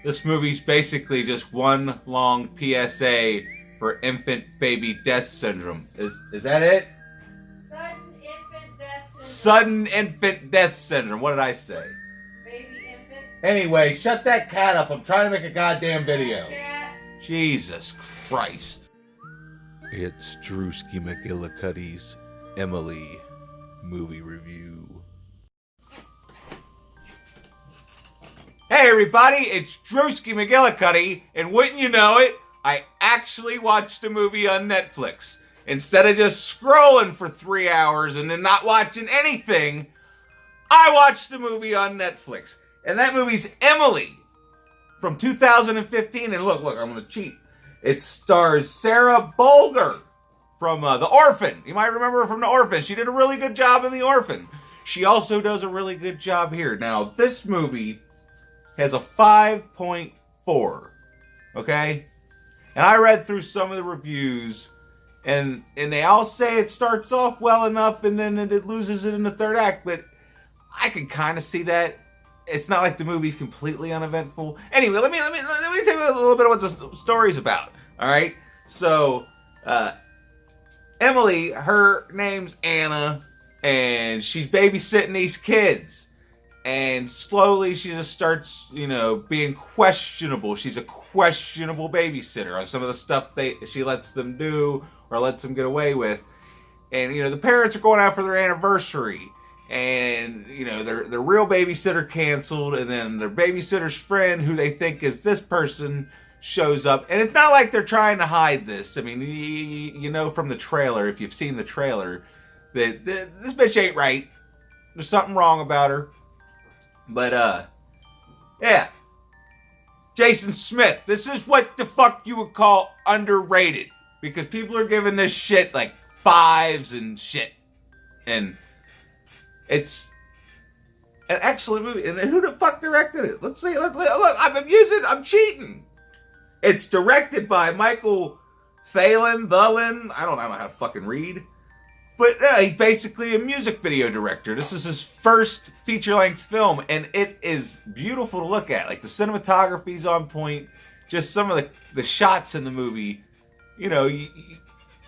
This movie's basically just one long PSA for infant baby death syndrome. Is that it? Sudden infant death syndrome. Sudden infant death syndrome. What did I say? Baby infant. Anyway, shut that cat up. I'm trying to make a goddamn video. Cat. Jesus Christ. It's Drewski McGillicuddy's Emelie movie review. Hey everybody, it's Drewski McGillicuddy, and wouldn't you know it, I actually watched a movie on Netflix. Instead of just scrolling for 3 hours and then not watching anything, I watched a movie on Netflix. And that movie's Emelie from 2015. And look, I'm going to cheat. It stars Sarah Boulder from The Orphan. You might remember her from The Orphan. She did a really good job in The Orphan. She also does a really good job here. Now, this movie has a 5.4, okay? And I read through some of the reviews, and they all say it starts off well enough, and then it loses it in the third act, but I can kind of see that. It's not like the movie's completely uneventful. Anyway, let me tell you a little bit of what the story's about, all right? So, Emelie, her name's Anna, and she's babysitting these kids. And slowly she just starts, being questionable. She's a questionable babysitter on some of the stuff she lets them do or lets them get away with. And, the parents are going out for their anniversary. And, their real babysitter canceled. And then their babysitter's friend, who they think is this person, shows up. And it's not like they're trying to hide this. I mean, you know from the trailer, if you've seen the trailer, that this bitch ain't right. There's something wrong about her. But, yeah. Jason Smith. This is what the fuck you would call underrated. Because people are giving this shit like 5s and shit. And it's an excellent movie. And who the fuck directed it? Let's see. Look, I'm cheating. It's directed by Michael Thalen. I don't know how to fucking read. But he's basically a music video director. This is his first feature-length film, and it is beautiful to look at. Like, the cinematography's on point. Just some of the shots in the movie, you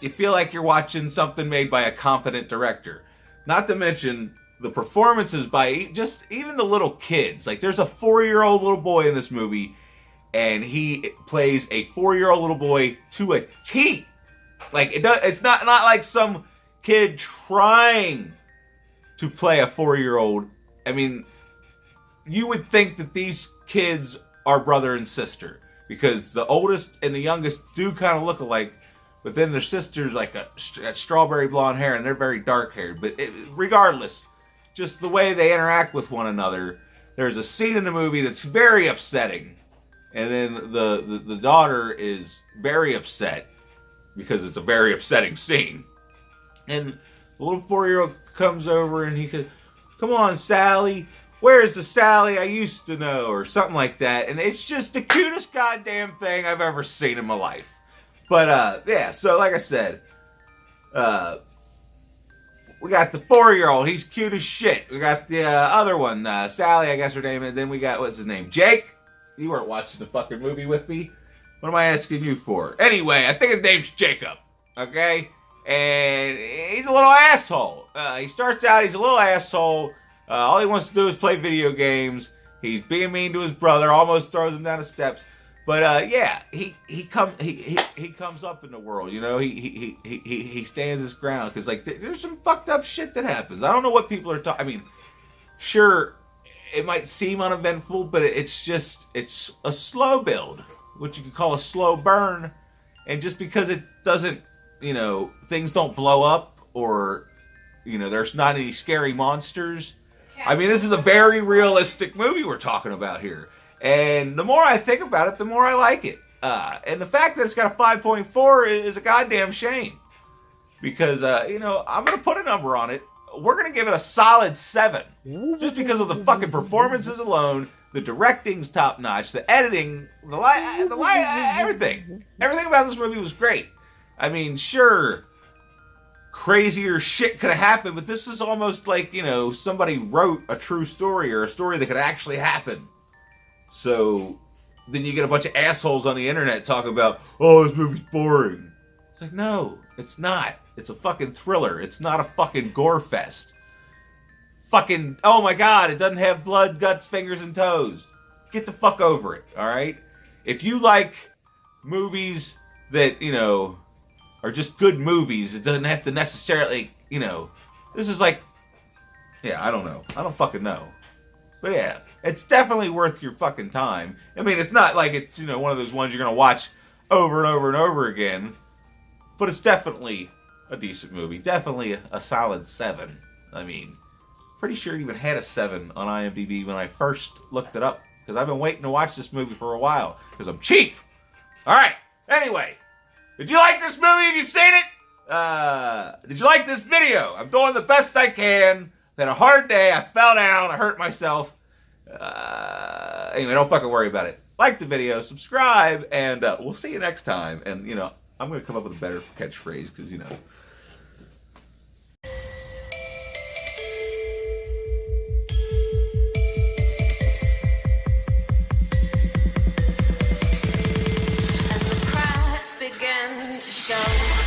feel like you're watching something made by a competent director. Not to mention the performances by just even the little kids. Like, there's a 4-year-old little boy in this movie, and he plays a 4-year-old little boy to a T. Like, it's not like some kid trying to play a 4-year-old. I mean, you would think that these kids are brother and sister, because the oldest and the youngest do kind of look alike, but then their sister's like a strawberry blonde hair, and they're very dark haired. But regardless, just the way they interact with one another, there's a scene in the movie that's very upsetting, and then the daughter is very upset because it's a very upsetting scene. And the little 4-year-old comes over and he goes, "Come on, Sally. Where's the Sally I used to know?" Or something like that. And it's just the cutest goddamn thing I've ever seen in my life. But, yeah, so like I said, we got the 4-year-old. He's cute as shit. We got the other one, Sally, I guess her name. And then we got, what's his name? Jake? You weren't watching the fucking movie with me. What am I asking you for? Anyway, I think his name's Jacob. Okay? And he's a little asshole. He starts out, he's a little asshole. All he wants to do is play video games. He's being mean to his brother, almost throws him down the steps. But yeah, he comes up in the world. He stands his ground, because like there's some fucked up shit that happens. I don't know what people are talking. I mean, sure, it might seem uneventful, but it's a slow build, what you could call a slow burn. And just because it doesn't, things don't blow up, or, there's not any scary monsters. I mean, this is a very realistic movie we're talking about here. And the more I think about it, the more I like it. And the fact that it's got a 5.4 is a goddamn shame. Because, I'm going to put a number on it. We're going to give it a solid 7. Just because of the fucking performances alone. The directing's top notch. The editing, the light, everything. Everything about this movie was great. I mean, sure, crazier shit could have happened, but this is almost like, somebody wrote a true story, or a story that could actually happen. So, then you get a bunch of assholes on the internet talking about, oh, this movie's boring. It's like, no, it's not. It's a fucking thriller. It's not a fucking gore fest. Fucking, oh my god, it doesn't have blood, guts, fingers, and toes. Get the fuck over it, alright? If you like movies that, you know, are just good movies, it doesn't have to necessarily, you know, this is like, yeah, I don't know. I don't fucking know. But yeah, it's definitely worth your fucking time. I mean, it's not like it's, you know, one of those ones you're gonna watch over and over and over again. But it's definitely a decent movie. Definitely a solid 7. I mean, pretty sure it even had a 7 on IMDb when I first looked it up. Because I've been waiting to watch this movie for a while. Because I'm cheap. Alright, anyway. Did you like this movie if you've seen it? Did you like this video? I'm doing the best I can. I've had a hard day. I fell down. I hurt myself. Anyway, don't fucking worry about it. Like the video, subscribe, and we'll see you next time. And, you know, I'm going to come up with a better catchphrase because, you know. And the cracks begin to show.